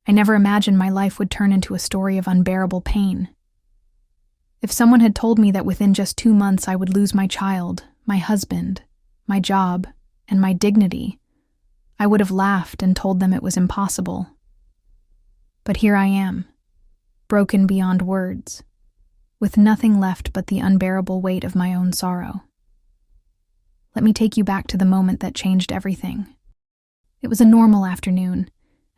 I never imagined my life would turn into a story of unbearable pain. If someone had told me that within just 2 months I would lose my child, my husband, my job, and my dignity, I would have laughed and told them it was impossible. But here I am, broken beyond words, with nothing left but the unbearable weight of my own sorrow. Let me take you back to the moment that changed everything. It was a normal afternoon,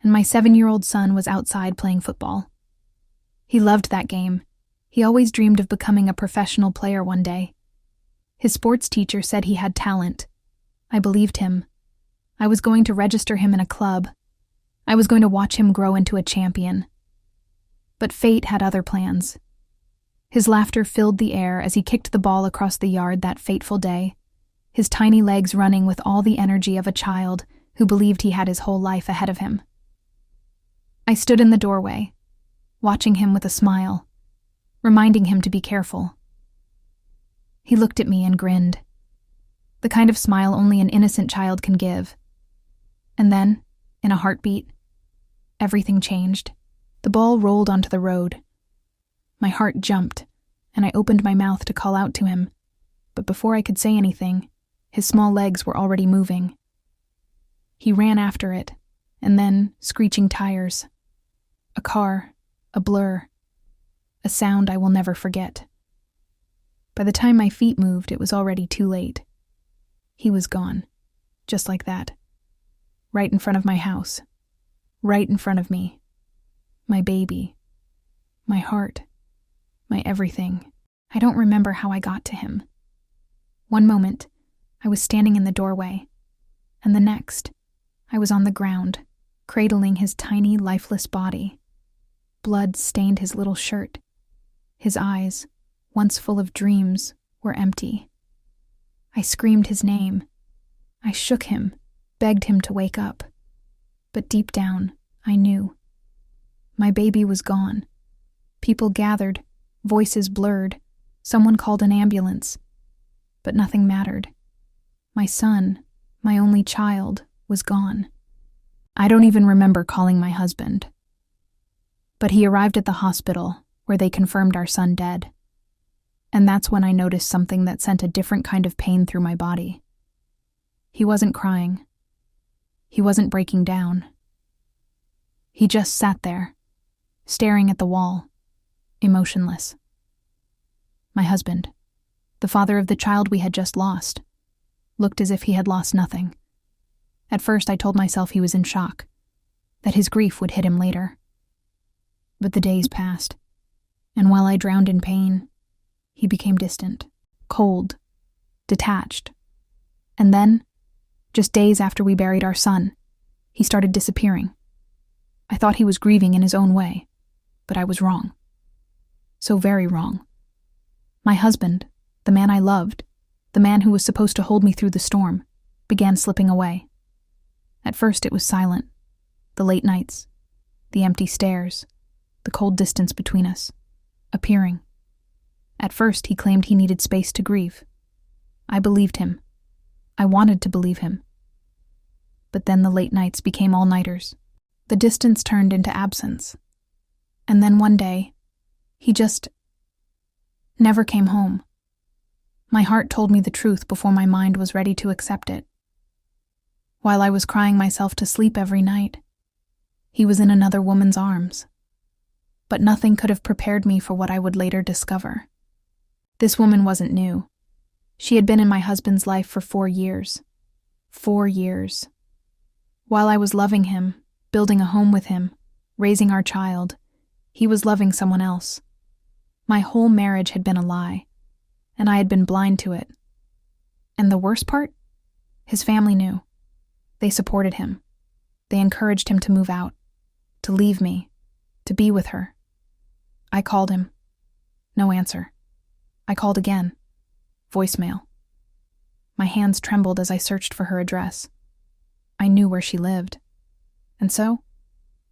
and my 7-year-old son was outside playing football. He loved that game. He always dreamed of becoming a professional player one day. His sports teacher said he had talent. I believed him. I was going to register him in a club. I was going to watch him grow into a champion. But fate had other plans. His laughter filled the air as he kicked the ball across the yard that fateful day, his tiny legs running with all the energy of a child who believed he had his whole life ahead of him. I stood in the doorway, watching him with a smile, reminding him to be careful. He looked at me and grinned, the kind of smile only an innocent child can give. And then, in a heartbeat, everything changed. The ball rolled onto the road. My heart jumped, and I opened my mouth to call out to him, but before I could say anything, his small legs were already moving. He ran after it, and then screeching tires. A car, a blur, a sound I will never forget. By the time my feet moved, it was already too late. He was gone, just like that. Right in front of my house. Right in front of me. My baby. My heart. My everything. I don't remember how I got to him. One moment, I was standing in the doorway, and the next, I was on the ground, cradling his tiny, lifeless body. Blood stained his little shirt. His eyes, once full of dreams, were empty. I screamed his name. I shook him, begged him to wake up. But deep down, I knew. My baby was gone. People gathered, voices blurred. Someone called an ambulance. But nothing mattered. My son, my only child, was gone. I don't even remember calling my husband. But he arrived at the hospital, where they confirmed our son dead. And that's when I noticed something that sent a different kind of pain through my body. He wasn't crying. He wasn't breaking down. He just sat there, staring at the wall, emotionless. My husband, the father of the child we had just lost, looked as if he had lost nothing. At first I told myself he was in shock, that his grief would hit him later. But the days passed, and while I drowned in pain, he became distant, cold, detached. And then, just days after we buried our son, he started disappearing. I thought he was grieving in his own way, but I was wrong. So very wrong. My husband, the man I loved, the man who was supposed to hold me through the storm, began slipping away. At first it was silent, the late nights, the empty stares, the cold distance between us, appearing. At first he claimed he needed space to grieve. I believed him. I wanted to believe him. But then the late nights became all-nighters. The distance turned into absence. And then one day, he just never came home. My heart told me the truth before my mind was ready to accept it. While I was crying myself to sleep every night, he was in another woman's arms. But nothing could have prepared me for what I would later discover. This woman wasn't new. She had been in my husband's life for 4 years. 4 years. While I was loving him, building a home with him, raising our child, he was loving someone else. My whole marriage had been a lie, and I had been blind to it. And the worst part? His family knew. They supported him. They encouraged him to move out, to leave me, to be with her. I called him. No answer. I called again. Voicemail. My hands trembled as I searched for her address. I knew where she lived. And so,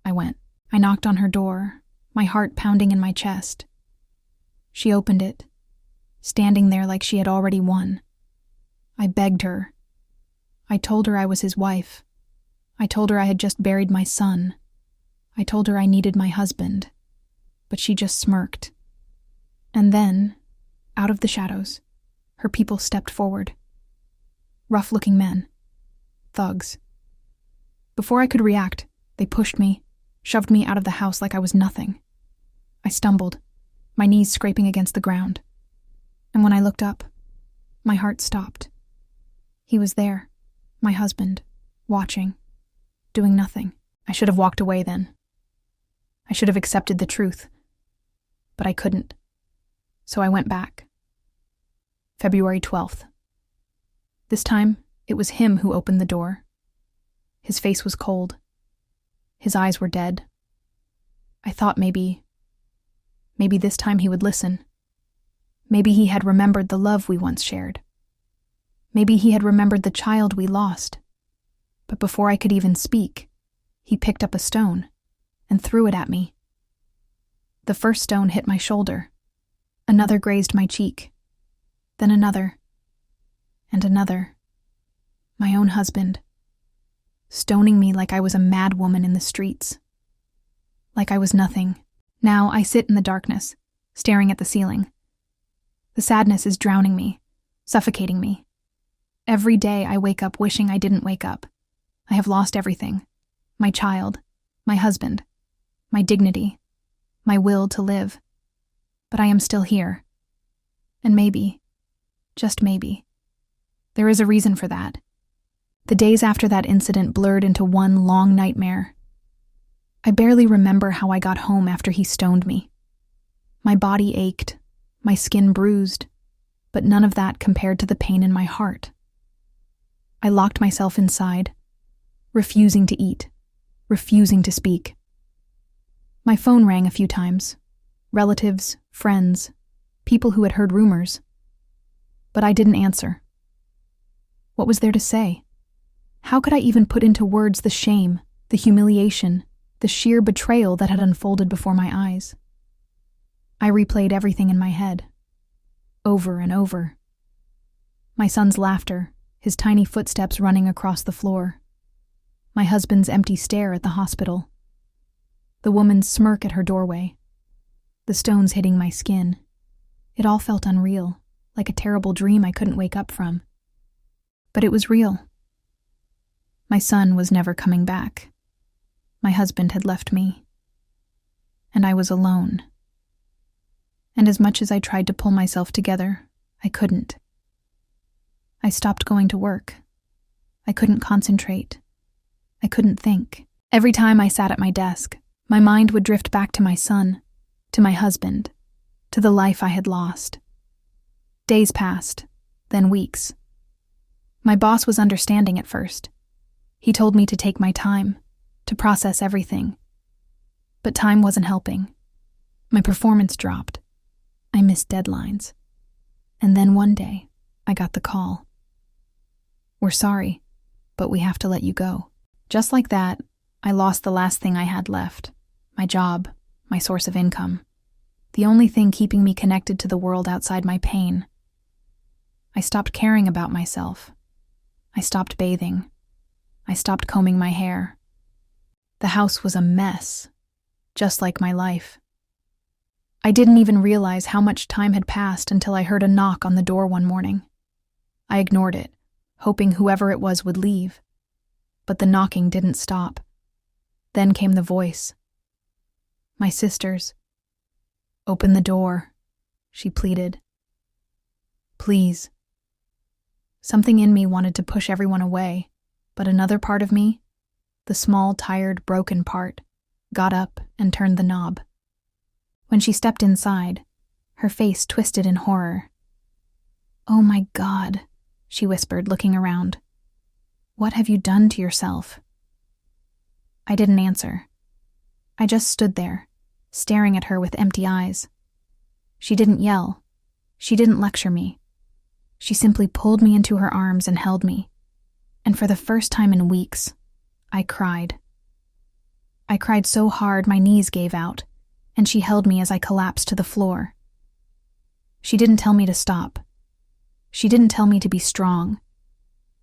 I went. I knocked on her door, my heart pounding in my chest. She opened it, standing there like she had already won. I begged her. I told her I was his wife. I told her I had just buried my son. I told her I needed my husband, but she just smirked. And then, out of the shadows, her people stepped forward. Rough-looking men. Thugs. Before I could react, they pushed me, shoved me out of the house like I was nothing. I stumbled, my knees scraping against the ground. And when I looked up, my heart stopped. He was there, my husband, watching, doing nothing. I should have walked away then. I should have accepted the truth. But I couldn't. So I went back. February 12th. This time, it was him who opened the door. His face was cold. His eyes were dead. I thought maybe this time he would listen. Maybe he had remembered the love we once shared. Maybe he had remembered the child we lost. But before I could even speak, he picked up a stone and threw it at me. The first stone hit my shoulder. Another grazed my cheek. Then another. And another. My own husband. Stoning me like I was a mad woman in the streets. Like I was nothing. Now I sit in the darkness, staring at the ceiling. The sadness is drowning me, suffocating me. Every day I wake up wishing I didn't wake up. I have lost everything. My child, my husband, my dignity, my will to live. But I am still here. And maybe, just maybe, there is a reason for that. The days after that incident blurred into one long nightmare. I barely remember how I got home after he stoned me. My body ached, my skin bruised, but none of that compared to the pain in my heart. I locked myself inside, refusing to eat, refusing to speak. My phone rang a few times. Relatives, friends, people who had heard rumors. But I didn't answer. What was there to say? How could I even put into words the shame, the humiliation, the sheer betrayal that had unfolded before my eyes? I replayed everything in my head, over and over. My son's laughter, his tiny footsteps running across the floor. My husband's empty stare at the hospital. The woman's smirk at her doorway. The stones hitting my skin. It all felt unreal, like a terrible dream I couldn't wake up from. But it was real. My son was never coming back. My husband had left me. And I was alone. And as much as I tried to pull myself together, I couldn't. I stopped going to work. I couldn't concentrate. I couldn't think. Every time I sat at my desk, my mind would drift back to my son, to my husband, to the life I had lost. Days passed, then weeks. My boss was understanding at first. He told me to take my time, to process everything. But time wasn't helping. My performance dropped. I missed deadlines. And then one day, I got the call. We're sorry, but we have to let you go. Just like that, I lost the last thing I had left. My job, my source of income. The only thing keeping me connected to the world outside my pain. I stopped caring about myself. I stopped bathing. I stopped combing my hair. The house was a mess, just like my life. I didn't even realize how much time had passed until I heard a knock on the door one morning. I ignored it, hoping whoever it was would leave. But the knocking didn't stop. Then came the voice. My sister's. "Open the door," she pleaded. "Please." Something in me wanted to push everyone away, but another part of me, the small, tired, broken part, got up and turned the knob. When she stepped inside, her face twisted in horror. "Oh my God," she whispered, looking around. "What have you done to yourself?" I didn't answer. I just stood there, staring at her with empty eyes. She didn't yell. She didn't lecture me. She simply pulled me into her arms and held me. And for the first time in weeks, I cried. I cried so hard my knees gave out, and she held me as I collapsed to the floor. She didn't tell me to stop. She didn't tell me to be strong.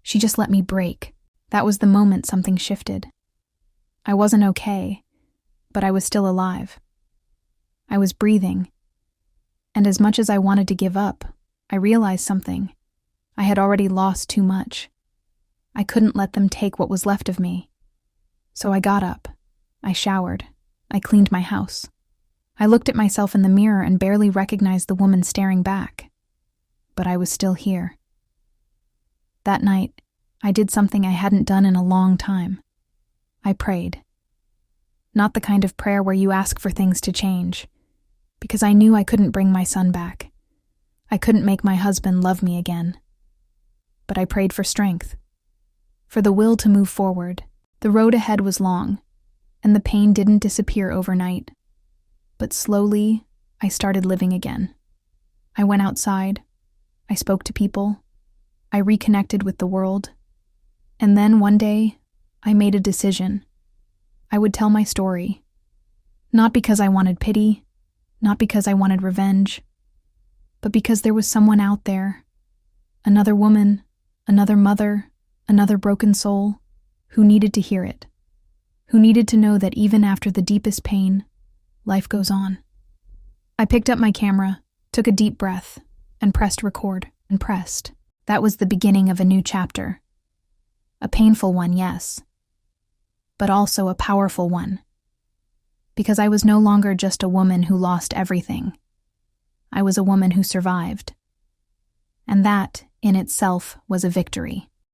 She just let me break. That was the moment something shifted. I wasn't okay. but I was still alive. I was breathing. And as much as I wanted to give up, I realized something. I had already lost too much. I couldn't let them take what was left of me. So I got up. I showered. I cleaned my house. I looked at myself in the mirror and barely recognized the woman staring back. But I was still here. That night, I did something I hadn't done in a long time. I prayed. Not the kind of prayer where you ask for things to change, because I knew I couldn't bring my son back. I couldn't make my husband love me again. But I prayed for strength, for the will to move forward. The road ahead was long, and the pain didn't disappear overnight. But slowly, I started living again. I went outside. I spoke to people. I reconnected with the world. And then one day, I made a decision. I would tell my story. Not because I wanted pity, not because I wanted revenge, but because there was someone out there, another woman, another mother, another broken soul, who needed to hear it, who needed to know that even after the deepest pain, life goes on. I picked up my camera, took a deep breath, and pressed record, and pressed. That was the beginning of a new chapter. A painful one, yes, but also a powerful one. Because I was no longer just a woman who lost everything. I was a woman who survived. And that, in itself, was a victory.